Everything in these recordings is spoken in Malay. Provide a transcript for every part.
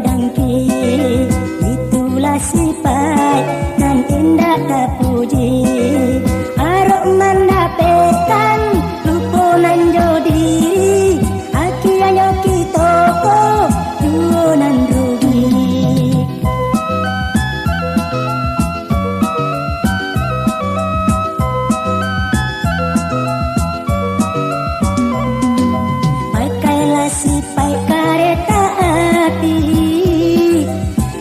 dangki. Itulah sifat nan indah terpuji. Arok mendapetan rupunan jodi. Akhirnya kita duonan rugi. Pakailah sifat kereta api,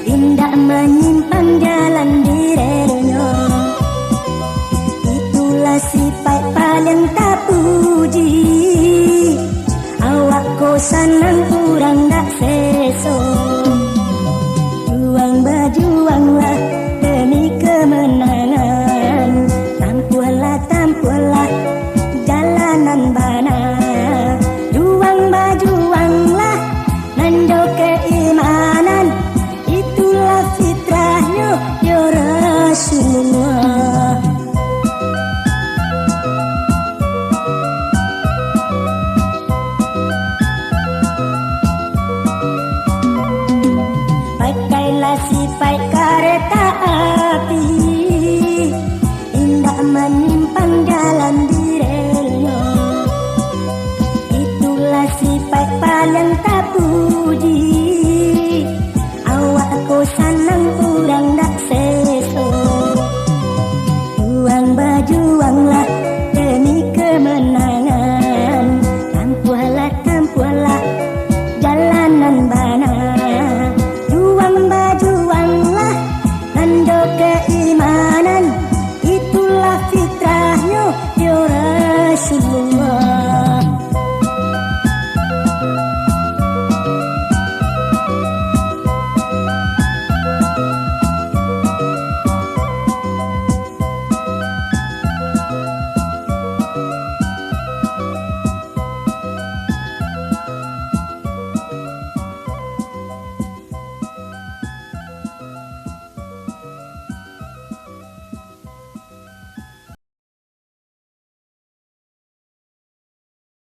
indah menyimpang jalan di relnya. Itulah sifat paling tak puji. Awak kosanang kurang tak seso. Juang berjuanglah demi kemenangan. Tampulah jalanan bana. Juang berjuanglah nando keimanan. Itulah fitrahnya ya Rasulullah. Pakailah sifat kereta api, indah menyimpang jalan di relnya. Itulah sifat paling tak puji.